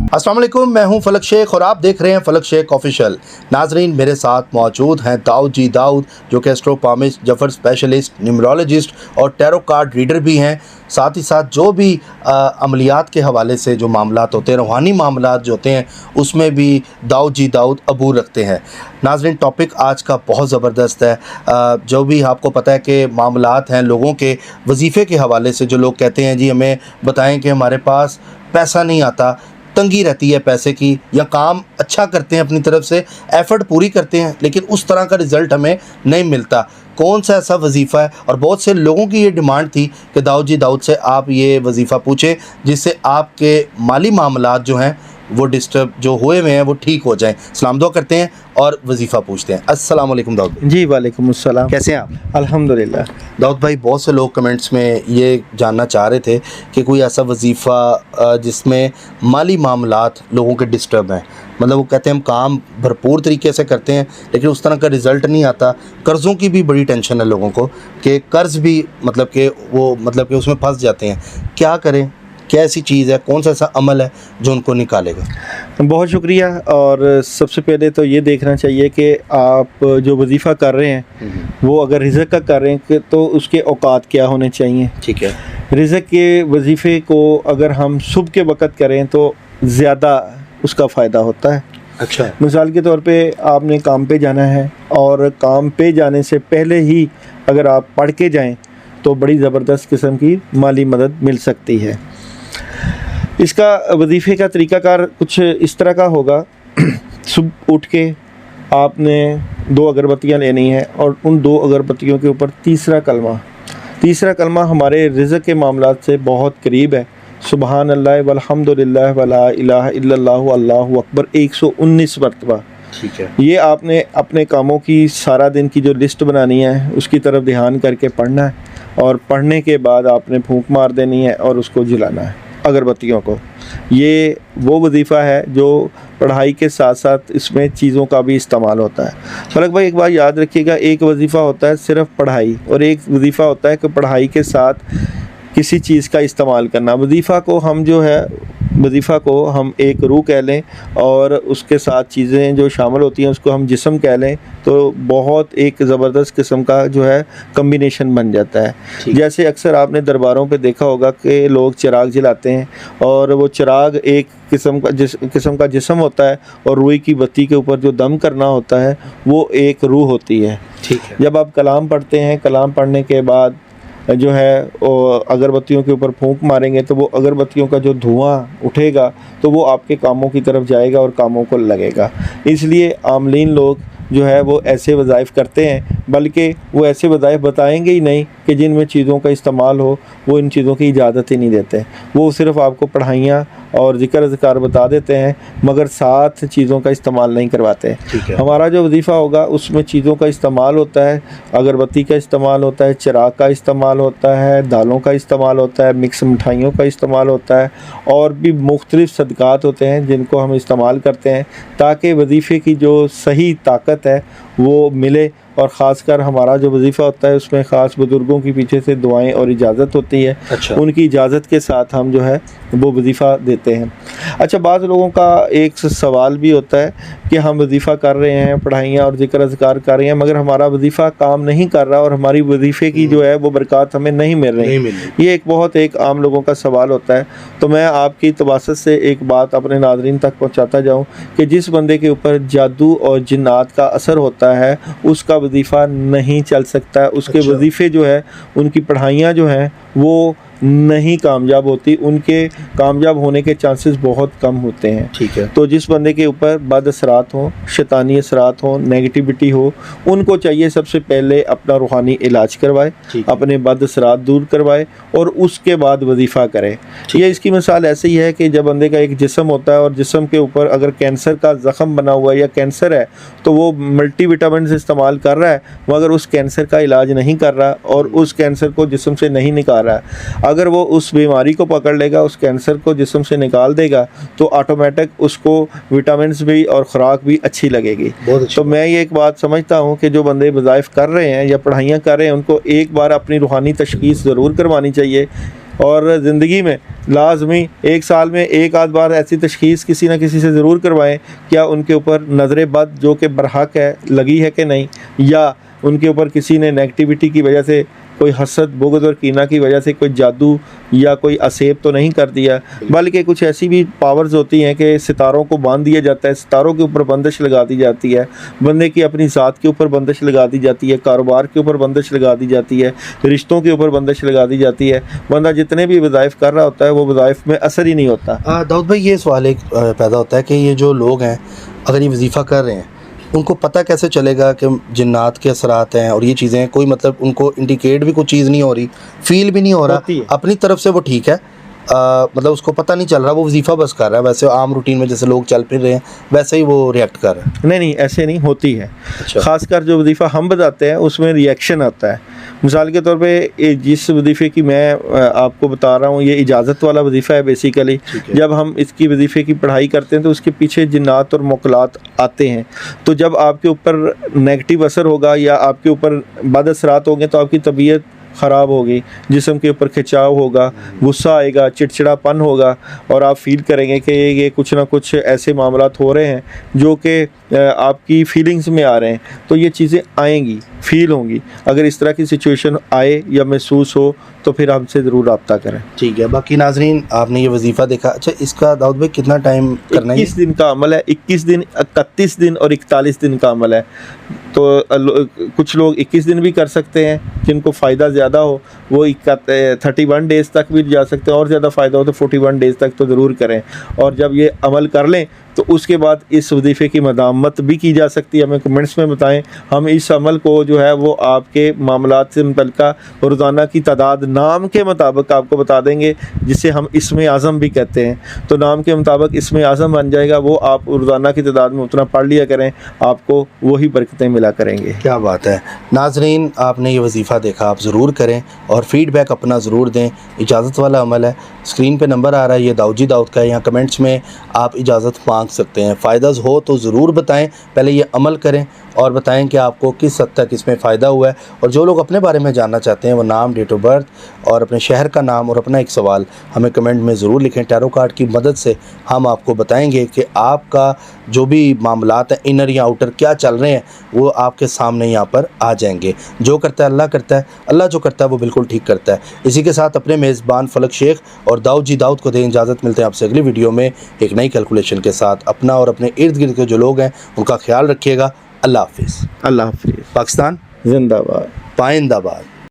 अस्सलाम वालेकुम, मैं हूं फलक शेख और आप देख रहे हैं फलक शेख ऑफिशियल। नाजरीन, मेरे साथ मौजूद हैं दाऊद जी दाऊद, जो कि एस्ट्रोपामिस्ट, जफर स्पेशलिस्ट, न्यूमरोलॉजिस्ट और टैरो कार्ड रीडर भी हैं। साथ ही साथ जो भी अमलियात के हवाले से जो मामलात होते हैं, रूहानी मामलात जो होते हैं, उसमें भी दाऊद जी दाऊद अबूर रखते हैं। नाजरीन, टॉपिक आज का बहुत ज़बरदस्त है। जो भी आपको पता है कि मामलात हैं लोगों के वजीफ़े के हवाले से, जो लोग कहते हैं जी हमें बताएं कि हमारे पास पैसा नहीं आता, तंगी रहती है पैसे की, या काम अच्छा करते हैं अपनी तरफ से, एफ़र्ट पूरी करते हैं लेकिन उस तरह का रिज़ल्ट हमें नहीं मिलता, कौन सा ऐसा वजीफ़ा है। और बहुत से लोगों की ये डिमांड थी कि दाऊद जी दाऊद से आप ये वजीफ़ा पूछें जिससे आपके माली मामलात जो हैं वो डिस्टर्ब जो हुए हुए हैं वो ठीक हो जाएं। सलाम दुआ करते हैं और वजीफ़ा पूछते हैं। अस्सलाम वालेकुम दाऊद भाई। जी वालेकुम अस्सलाम। कैसे हैं आप? अल्हम्दुलिल्लाह। दाऊद भाई, बहुत से लोग कमेंट्स में ये जानना चाह रहे थे कि कोई ऐसा वजीफ़ा जिसमें माली मामलात लोगों के डिस्टर्ब हैं, मतलब वो कहते हैं हम काम भरपूर तरीके से करते हैं लेकिन उस तरह का रिज़ल्ट नहीं आता। कर्ज़ों की भी बड़ी टेंशन है लोगों को कि कर्ज़ भी मतलब कि उसमें फंस जाते हैं। क्या करें? क्या ऐसी चीज़ है, कौन सा ऐसा अमल है जो उनको निकालेगा? बहुत शुक्रिया। और सबसे पहले तो ये देखना चाहिए कि आप जो वजीफ़ा कर रहे हैं वो अगर रिज़्क़ का कर रहे हैं तो उसके औकात क्या होने चाहिए। ठीक है। रिज़्क़ के वजीफ़े को अगर हम सुबह के वक़्त करें तो ज़्यादा उसका फ़ायदा होता है। अच्छा। मिसाल के तौर पे आपने काम पे जाना है और काम पे जाने से पहले ही अगर आप पढ़ के जाएँ तो बड़ी ज़बरदस्त किस्म की माली मदद मिल सकती है। इसका वजीफ़े का तरीक़ाकार कुछ इस तरह का होगा। सुबह उठ के आपने 2 अगरबत्तियाँ लेनी है और उन 2 अगरबत्तियों के ऊपर तीसरा कलमा हमारे रिज़्क़ के मामलात से बहुत करीब है। सुबहान अल्लाह वल्हम्दुलिल्लाह वला इलाहा इल्लल्लाहु अल्लाहु अकबर 119 मरतबा। ठीक है। ये आपने अपने कामों की सारा दिन की जो लिस्ट बनानी है उसकी तरफ ध्यान करके पढ़ना है और पढ़ने के बाद आपने फूंक मार देनी है और उसको जलाना है अगरबत्तियों को। ये वो वजीफ़ा है जो पढ़ाई के साथ साथ इसमें चीज़ों का भी इस्तेमाल होता है। फलक भाई, एक बात याद रखिएगा, एक वजीफ़ा होता है सिर्फ़ पढ़ाई और एक वजीफ़ा होता है कि पढ़ाई के साथ किसी चीज़ का इस्तेमाल करना। वजीफ़ा को हम एक रूह कह लें और उसके साथ चीज़ें जो शामिल होती हैं उसको हम जिस्म कह लें तो बहुत एक ज़बरदस्त किस्म का जो है कम्बिनेशन बन जाता है। जैसे अक्सर आपने दरबारों पे देखा होगा कि लोग चिराग जलाते हैं और वो चिराग एक किस्म का जिस्म होता है और रुई की बत्ती के ऊपर जो दम करना होता है वो एक रूह होती है। ठीक है। जब आप कलाम पढ़ते हैं, कलाम पढ़ने के बाद जो है अगरबत्तियों के ऊपर फूंक मारेंगे तो वो अगरबत्तियों का जो धुआं उठेगा तो वो आपके कामों की तरफ जाएगा और कामों को लगेगा। इसलिए आमलीन लोग जो है वो ऐसे वज़ाइफ करते हैं, बल्कि वो ऐसे वज़ाइफ बताएंगे ही नहीं कि जिनमें चीज़ों का इस्तेमाल हो। वो इन चीज़ों की इजाज़त ही नहीं देते। वो सिर्फ़ आपको पढ़ाइयाँ और ज़िक्र अज़कार बता देते हैं मगर साथ चीज़ों का इस्तेमाल नहीं करवाते। हमारा जो वजीफ़ा होगा उसमें चीज़ों का इस्तेमाल होता है, अगरबत्ती का इस्तेमाल होता है, चिराग का इस्तेमाल होता है, दालों का इस्तेमाल होता है, मिक्स मिठाइयों का इस्तेमाल होता है और भी मुख्तलिफ़ सदक़ात होते हैं जिनको हम इस्तेमाल करते हैं ताकि वजीफ़े की जो सही ताकत है वो मिले। और ख़ासकर हमारा जो वजीफ़ा होता है उसमें ख़ास बुज़ुर्गों की पीछे से दुआएं और इजाज़त होती है। अच्छा। उनकी इजाज़त के साथ हम जो है वो वजीफ़ा देते हैं। अच्छा, बाज़ लोगों का एक सवाल भी होता है कि हम वजीफ़ा कर रहे हैं, पढ़ाइयाँ और ज़िक्र अज़कार कर रहे हैं मगर हमारा वजीफ़ा काम नहीं कर रहा और हमारी वजीफ़े की जो है वो बरक़ात हमें नहीं मिल रही। ये एक आम लोगों का सवाल होता है। तो मैं आपकी तवासत से एक बात अपने नाज़रीन तक पहुँचाता जाऊँ कि जिस बंदे के ऊपर जादू और जिन्नात का असर होता है उसका वजीफ़ा नहीं चल सकता है। उसके वजीफ़े जो है, उनकी पढ़ाइयाँ जो हैं वो नहीं कामयाब होती, उनके कामयाब होने के चांसेस बहुत कम होते हैं। ठीक है। तो जिस बंदे के ऊपर बद असरात हों, शैतानी असरात हों, नेगेटिविटी हो, उनको चाहिए सबसे पहले अपना रूहानी इलाज करवाए, अपने बद असरात दूर करवाए और उसके बाद वजीफ़ा करे। ये इसकी मिसाल ऐसे ही है कि जब बंदे का एक जिस्म होता है और जिस्म के ऊपर अगर कैंसर का ज़ख़म बना हुआ है या कैंसर है तो वो मल्टी विटामिन इस्तेमाल कर रहा है मगर उस कैंसर का इलाज नहीं कर रहा और उस कैंसर को जिस्म से नहीं निकाल रहा है। अगर वो उस बीमारी को पकड़ लेगा, उस कैंसर को जिस्म से निकाल देगा तो ऑटोमेटिक उसको विटामिन्स भी और ख़ुराक भी अच्छी लगेगी। तो मैं ये एक बात समझता हूँ कि जो बंदे वज़ाइफ कर रहे हैं या पढ़ाइयाँ कर रहे हैं उनको एक बार अपनी रूहानी तशख़ीस ज़रूर करवानी चाहिए اور زندگی میں لازمی 1 سال میں 1 آدھ بار ایسی تشخیص کسی نہ کسی سے ضرور کروائیں، کیا ان کے اوپر نظر بد جو کہ برحق ہے لگی ہے کہ نہیں، یا ان کے اوپر کسی نے نیگیٹیوٹی کی وجہ سے، کوئی حسد بغض اور کینہ کی وجہ سے کوئی جادو یا کوئی اسیب تو نہیں کر دیا، بلکہ کچھ ایسی بھی پاورز ہوتی ہیں کہ ستاروں کو باندھ دیا جاتا ہے، ستاروں کے اوپر بندش لگا دی جاتی ہے، بندے کی اپنی ذات کے اوپر بندش لگا دی جاتی ہے، کاروبار کے اوپر بندش لگا دی جاتی ہے، رشتوں کے اوپر بندش لگا دی جاتی ہے، بندہ جتنے بھی وظائف کر رہا ہوتا ہے وہ وظائف میں اثر ہی نہیں ہوتا۔ داؤد بھائی یہ سوال ایک پیدا ہوتا ہے کہ یہ جو لوگ ہیں اگر یہ وظیفہ کر رہے ہیں ان کو پتہ کیسے چلے گا کہ جنات کے اثرات ہیں اور یہ چیزیں، کوئی مطلب ان کو انڈیکیٹ بھی کوئی چیز نہیں ہو رہی، فیل بھی نہیں ہو رہا، اپنی طرف سے وہ ٹھیک ہے، مطلب اس کو پتہ نہیں چل رہا، وہ وظیفہ بس کر رہا ہے ویسے عام روٹین میں جیسے لوگ چل پھر رہے ہیں ویسے ہی وہ ریئیکٹ کر رہا ہے؟ نہیں ایسے نہیں ہوتی ہے۔ اچھا، خاص کر جو وظیفہ ہم بتاتے ہیں اس میں ریئیکشن آتا ہے۔ مثال کے طور پہ جس وظیفے کی میں آپ کو بتا رہا ہوں یہ اجازت والا وظیفہ ہے بیسیکلی، جب ہم اس کی وظیفے کی پڑھائی کرتے ہیں تو اس کے پیچھے جنات اور موکلات آتے ہیں، تو جب آپ کے اوپر نیگیٹو اثر ہوگا یا آپ کے اوپر بد اثرات ہوں گے تو آپ کی طبیعت خراب ہوگی، جسم کے اوپر کھچاؤ ہوگا، غصہ آئے گا، چڑچڑا پن ہوگا، اور آپ فیل کریں گے کہ یہ کچھ نہ کچھ ایسے معاملات ہو رہے ہیں جو کہ آپ کی فیلنگز میں آ رہے ہیں، تو یہ چیزیں آئیں گی، فیل ہوں گی۔ اگر اس طرح کی سچویشن آئے یا محسوس ہو تو پھر ہم سے ضرور رابطہ کریں۔ ٹھیک ہے۔ باقی ناظرین آپ نے یہ وظیفہ دیکھا، اچھا اس کا داؤد بھائی کتنا ٹائم کرنا ہے؟ 21 دن کا عمل ہے، 21 دن، 31 دن اور 41 دن کا عمل ہے۔ تو کچھ لوگ 21 دن بھی کر سکتے ہیں جن کو فائدہ زیادہ ہو، وہ 31 ڈیز تک بھی جا سکتے ہیں، اور زیادہ فائدہ ہو تو 41 ڈیز تک تو ضرور کریں، اور جب یہ عمل کر لیں تو اس کے بعد اس وظیفے کی مداومت بھی کی جا سکتی ہے۔ ہمیں کمنٹس میں بتائیں، ہم اس عمل کو جو ہے وہ آپ کے معاملات سے متعلقہ روزانہ کی تعداد نام کے مطابق آپ کو بتا دیں گے، جسے ہم اسم اعظم بھی کہتے ہیں، تو نام کے مطابق اسم اعظم بن جائے گا، وہ آپ روزانہ کی تعداد میں اتنا پڑھ لیا کریں، آپ کو وہی برکتیں ملا کریں گے۔ کیا بات ہے ناظرین، آپ نے یہ وظیفہ دیکھا، آپ ضرور کریں اور فیڈ بیک اپنا ضرور دیں۔ اجازت والا عمل ہے، اسکرین پہ نمبر آ رہا ہے، یہ داؤد جی داؤد کا ہے، یہاں کمنٹس میں آپ اجازت مانگ سکتے ہیں۔ فائدہ ہو تو ضرور بتائیں، پہلے یہ عمل کریں اور بتائیں کہ آپ کو کس حد تک اس میں فائدہ ہوا ہے، اور جو لوگ اپنے بارے میں جاننا چاہتے ہیں وہ نام، ڈیٹ آف برتھ اور اپنے شہر کا نام اور اپنا ایک سوال ہمیں کمنٹ میں ضرور لکھیں۔ ٹیرو کارڈ کی مدد سے ہم آپ کو بتائیں گے کہ آپ کا جو بھی معاملات ہیں انر یا آؤٹر کیا چل رہے ہیں وہ آپ کے سامنے یہاں پر آ جائیں گے۔ جو کرتا ہے اللہ کرتا ہے، اللہ جو کرتا ہے وہ بالکل ٹھیک کرتا ہے۔ اسی کے ساتھ اپنے میزبان فلک شیخ اور داؤد جی داؤد کو دیں اجازت، ملتے ہیں آپ سے اگلی ویڈیو میں ایک نئی کیلکولیشن کے ساتھ۔ اپنا اور اپنے ارد گرد کے جو لوگ ہیں ان کا خیال رکھیے گا۔ اللہ حافظ۔ اللہ حافظ۔ پاکستان زندہ باد۔ پائندہ باد۔